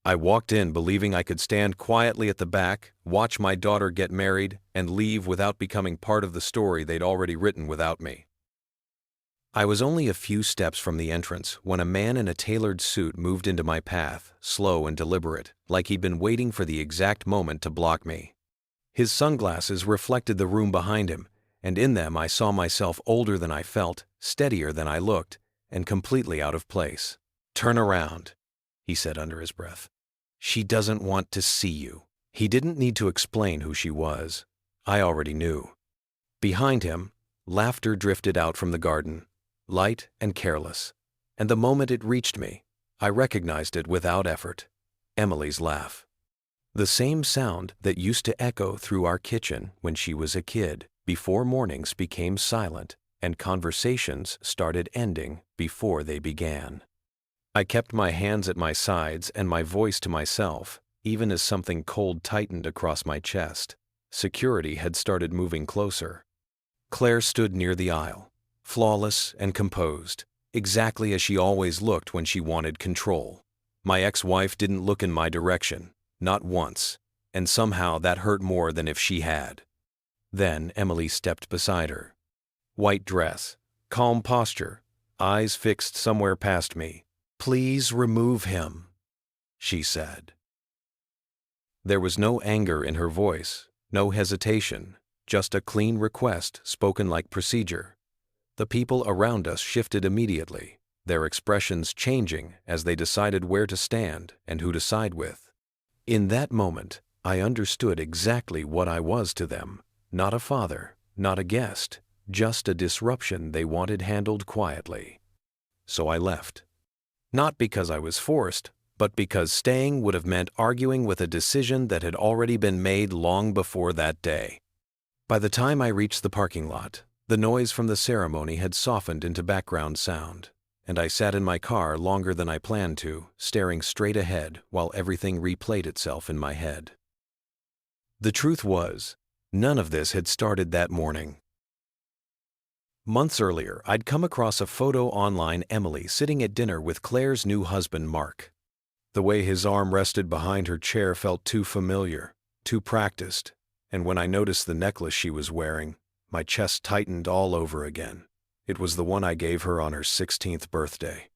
I walked in believing I could stand quietly at the back, watch my daughter get married, and leave without becoming part of the story they'd already written without me. I was only a few steps from the entrance when a man in a tailored suit moved into my path, slow and deliberate, like he'd been waiting for the exact moment to block me. His sunglasses reflected the room behind him, and in them I saw myself older than I felt, steadier than I looked, and completely out of place. "Turn around," he said under his breath. "She doesn't want to see you." He didn't need to explain who she was. I already knew. Behind him, laughter drifted out from the garden, light and careless, and the moment it reached me, I recognized it without effort. Emily's laugh. The same sound that used to echo through our kitchen when she was a kid, before mornings became silent and conversations started ending before they began. I kept my hands at my sides and my voice to myself, even as something cold tightened across my chest. Security had started moving closer. Claire stood near the aisle, flawless and composed, exactly as she always looked when she wanted control. My ex-wife didn't look in my direction, not once, and somehow that hurt more than if she had. Then Emily stepped beside her. White dress, calm posture, eyes fixed somewhere past me. "Please remove him," she said. There was no anger in her voice, no hesitation, just a clean request spoken like procedure. The people around us shifted immediately, their expressions changing as they decided where to stand and who to side with. In that moment, I understood exactly what I was to them. Not a father, not a guest, just a disruption they wanted handled quietly. So I left. Not because I was forced, but because staying would have meant arguing with a decision that had already been made long before that day. By the time I reached the parking lot, the noise from the ceremony had softened into background sound, and I sat in my car longer than I planned to, staring straight ahead while everything replayed itself in my head. The truth was, none of this had started that morning. Months earlier, I'd come across a photo online of Emily sitting at dinner with Claire's new husband, Mark. The way his arm rested behind her chair felt too familiar, too practiced, and when I noticed the necklace she was wearing, my chest tightened all over again. It was the one I gave her on her 16th birthday.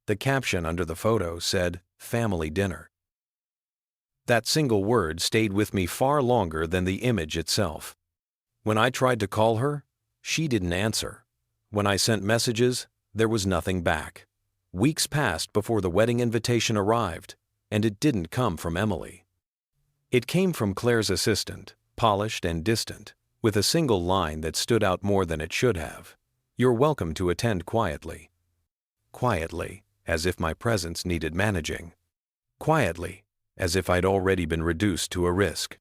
The caption under the photo said, "Family Dinner." That single word stayed with me far longer than the image itself. When I tried to call her, she didn't answer. When I sent messages, there was nothing back. Weeks passed before the wedding invitation arrived, and it didn't come from Emily. It came from Claire's assistant, polished and distant, with a single line that stood out more than it should have. "You're welcome to attend quietly." Quietly, as if my presence needed managing. Quietly, as if I'd already been reduced to a risk.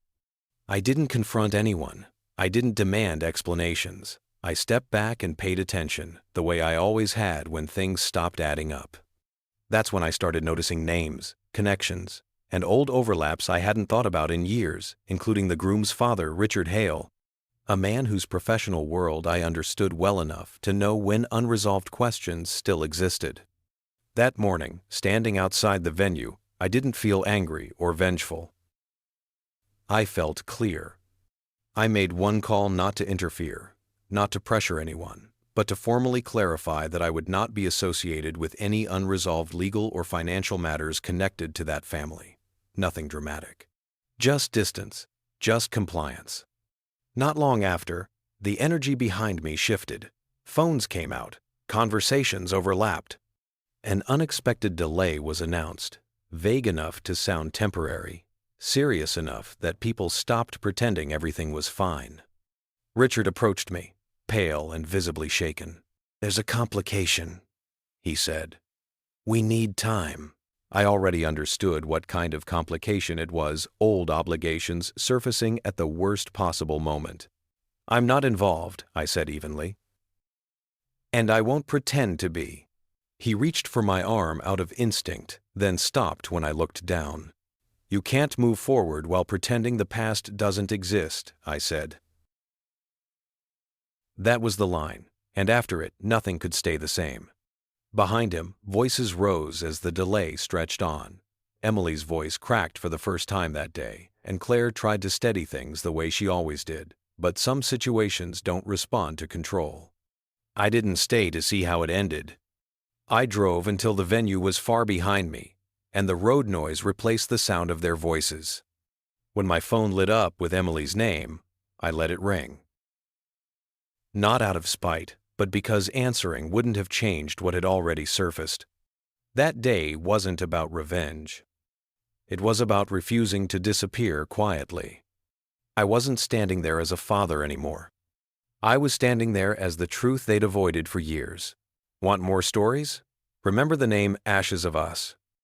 I didn't confront anyone. I didn't demand explanations. I stepped back and paid attention, the way I always had when things stopped adding up. That's when I started noticing names, connections, and old overlaps I hadn't thought about in years, including the groom's father, Richard Hale, a man whose professional world I understood well enough to know when unresolved questions still existed. That morning, standing outside the venue, I didn't feel angry or vengeful. I felt clear. I made one call not to interfere, not to pressure anyone, but to formally clarify that I would not be associated with any unresolved legal or financial matters connected to that family. Nothing dramatic. Just distance, just compliance. Not long after, the energy behind me shifted. Phones came out, conversations overlapped. An unexpected delay was announced, vague enough to sound temporary, serious enough that people stopped pretending everything was fine. Richard approached me, pale and visibly shaken. "There's a complication," he said. "We need time." I already understood what kind of complication it was, old obligations surfacing at the worst possible moment. "I'm not involved," I said evenly. "And I won't pretend to be." He reached for my arm out of instinct, then stopped when I looked down. "You can't move forward while pretending the past doesn't exist," I said. That was the line, and after it, nothing could stay the same. Behind him, voices rose as the delay stretched on. Emily's voice cracked for the first time that day, and Claire tried to steady things the way she always did. But some situations don't respond to control. I didn't stay to see how it ended. I drove until the venue was far behind me, and the road noise replaced the sound of their voices. When my phone lit up with Emily's name, I let it ring. Not out of spite, but because answering wouldn't have changed what had already surfaced. That day wasn't about revenge. It was about refusing to disappear quietly. I wasn't standing there as a father anymore. I was standing there as the truth they'd avoided for years. Want more stories? Remember the name Ashes of Us.